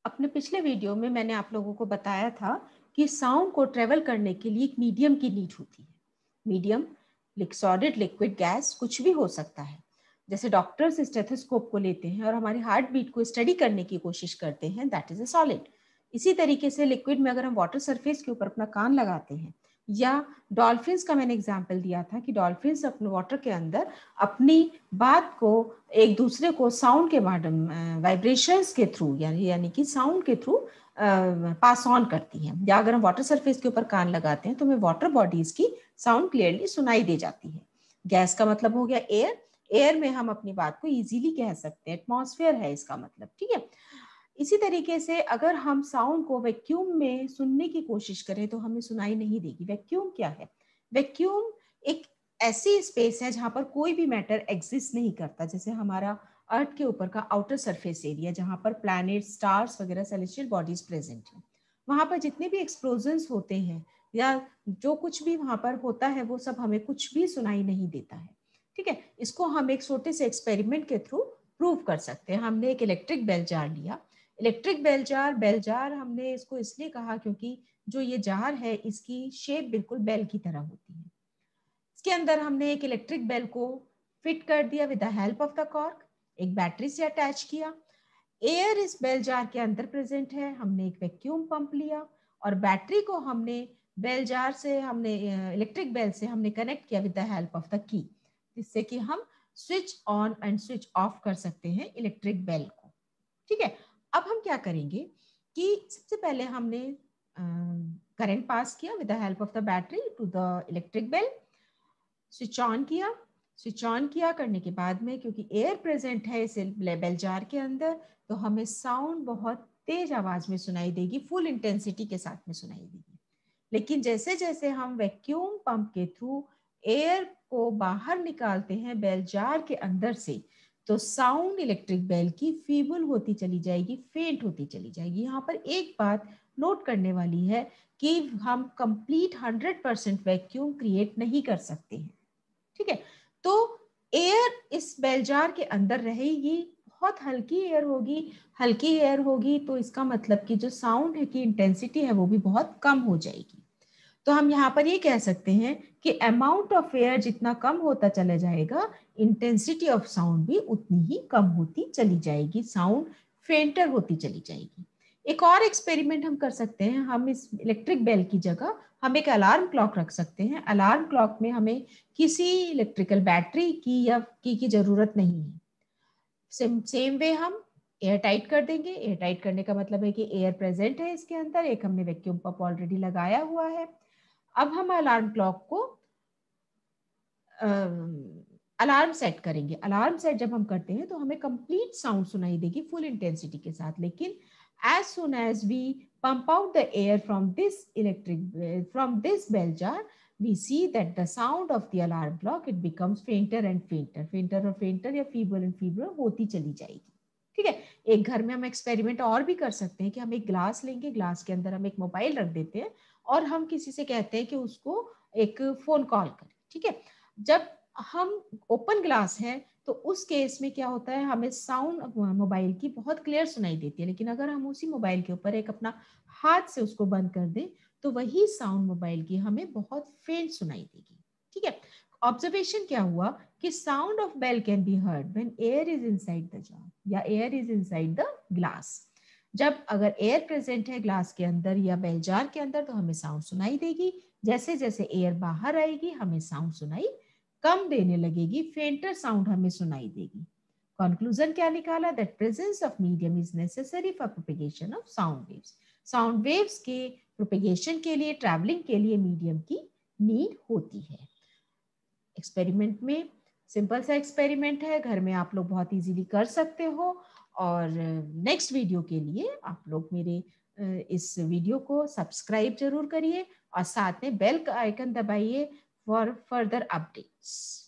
अपने पिछले वीडियो में मैंने आप लोगों को बताया था कि साउंड को ट्रेवल करने के लिए एक मीडियम की नीड होती है। मीडियम सॉलिड, लिक्विड, गैस कुछ भी हो सकता है। जैसे डॉक्टर्स स्टेथोस्कोप को लेते हैं और हमारी हार्ट बीट को स्टडी करने की कोशिश करते हैं, दैट इज अ सॉलिड। इसी तरीके से लिक्विड में अगर हम वाटर सरफेस के ऊपर अपना कान लगाते हैं, या डॉल्फिन्स का मैंने एग्जाम्पल दिया था कि डॉल्फिन्स अपने वाटर के अंदर अपनी बात को एक दूसरे को साउंड के माध्यम, वाइब्रेशंस के थ्रू, यानी कि साउंड के थ्रू पास ऑन करती हैं। या अगर हम वाटर सरफेस के ऊपर कान लगाते हैं तो हमें वाटर बॉडीज की साउंड क्लियरली सुनाई दे जाती है। गैस का मतलब हो गया एयर। एयर में हम अपनी बात को इजीली कह सकते हैं, एटमॉस्फेयर है इसका मतलब, ठीक है। इसी तरीके से अगर हम साउंड को वैक्यूम में सुनने की कोशिश करें तो हमें सुनाई नहीं देगी। वैक्यूम क्या है? वैक्यूम एक ऐसी स्पेस है जहां पर कोई भी मैटर एग्जिस्ट नहीं करता। जैसे हमारा अर्थ के ऊपर का आउटर सरफेस एरिया, जहां पर प्लैनेट, स्टार्स वगैरह सेलेस्टियल बॉडीज प्रेजेंट है, वहां पर जितने भी एक्सप्लोजन्स होते हैं या जो कुछ भी वहां पर होता है वो सब हमें कुछ भी सुनाई नहीं देता है, ठीक है। इसको हम एक छोटे से एक्सपेरिमेंट के थ्रू प्रूव कर सकते हैं। हमने एक इलेक्ट्रिक बेल जार लिया। इलेक्ट्रिक बेल जार हमने इसको इसलिए कहा क्योंकि जो ये जार है इसकी शेप बिल्कुल बेल की तरह होती है। इसके अंदर हमने एक इलेक्ट्रिक बेल को फिट कर दिया with the help of the cork, एक बैटरी से अटैच किया। एयर इस बेल जार के अंदर प्रेजेंट है। हमने एक वैक्यूम पंप लिया और बैटरी को हमने बेल जार से, हमने इलेक्ट्रिक बेल से हमने कनेक्ट किया with the help of the key, जिससे कि हम switch on and switch off कर सकते हैं इलेक्ट्रिक बेल को, ठीक है। अब हम क्या करेंगे कि सबसे पहले हमने करंट पास किया with the help of the battery to the electric bell, switch on किया। स्विच ऑन किया करने के बाद में, क्योंकि एयर प्रेजेंट है इस बेल जार के अंदर, तो हमें साउंड बहुत तेज आवाज में सुनाई देगी, फुल इंटेंसिटी के साथ में सुनाई देगी। लेकिन जैसे जैसे हम वैक्यूम पंप के थ्रू एयर को बाहर निकालते हैं बेल जार के अंदर से, तो साउंड इलेक्ट्रिक बेल की फीबल होती चली जाएगी, फेंट होती चली जाएगी। यहाँ पर एक बात नोट करने वाली है कि हम कंप्लीट 100% वैक्यूम क्रिएट नहीं कर सकते हैं, ठीक है। तो एयर इस बेल जार के अंदर रहेगी, बहुत हल्की एयर होगी। हल्की एयर होगी तो इसका मतलब कि जो साउंड है की इंटेंसिटी है वो भी बहुत कम हो जाएगी। तो हम यहाँ पर ये कह सकते हैं कि अमाउंट ऑफ एयर जितना कम होता चला जाएगा, इंटेंसिटी ऑफ साउंड भी उतनी ही कम होती चली जाएगी, साउंड फेंटर होती चली जाएगी। एक और एक्सपेरिमेंट हम कर सकते हैं। हम इस इलेक्ट्रिक बेल की जगह हम एक अलार्म क्लॉक रख सकते हैं। अलार्म क्लॉक में हमें किसी इलेक्ट्रिकल बैटरी की या की जरूरत नहीं है। सेम वे हम एयर टाइट कर देंगे। एयर टाइट करने का मतलब है कि एयर प्रेजेंट है इसके अंदर, एक हमने वैक्यूम पंप ऑलरेडी लगाया हुआ है। अब हम अलार्म क्लॉक को अलार्म सेट करेंगे। अलार्म सेट जब हम करते हैं तो हमें कंप्लीट साउंड सुनाई देगी फुल इंटेंसिटी के साथ। लेकिन as soon as we pump out the air from this bell jar, we see that the sound of the alarm clock, it becomes fainter and fainter, fainter और fainter या feeble and feeble होती चली जाएगी, ठीक है। एक घर में हम एक्सपेरिमेंट और भी कर सकते हैं कि हम एक ग्लास लेंगे, ग्लास के अंदर हम एक मोबाइल रख देते हैं और हम किसी से कहते हैं कि उसको एक फोन कॉल करें, ठीक है। जब हम ओपन ग्लास है तो उस केस में क्या होता है, हमें साउंड मोबाइल की बहुत क्लियर सुनाई देती है। लेकिन अगर हम उसी मोबाइल के ऊपर एक अपना हाथ से उसको बंद कर दें तो वही साउंड मोबाइल की हमें बहुत फेंट सुनाई देगी, ठीक है। ऑब्जर्वेशन क्या हुआ कि sound of bell can be heard when air is inside the jar या air is inside the glass. जब अगर एयर प्रेजेंट है ग्लास के अंदर या बेल जार के अंदर तो हमें साउंड सुनाई देगी। जैसे जैसे एयर बाहर आएगी हमें साउंड सुनाई कम देने लगेगी, फेंटर साउंड हमें सुनाई देगी। कंक्लूजन क्या निकाला? That presence of medium is necessary for propagation of sound waves. Sound waves के प्रोपेगेशन के लिए, ट्रैवलिंग के लिए मीडियम की नीड होती है। एक्सपेरिमेंट में सिंपल सा एक्सपेरिमेंट है, घर में आप लोग बहुत इजीली कर सकते हो। और नेक्स्ट वीडियो के लिए आप लोग मेरे इस वीडियो को सब्सक्राइब जरूर करिए और साथ में बेल का आइकन दबाइए फॉर फर्दर अपडेट्स।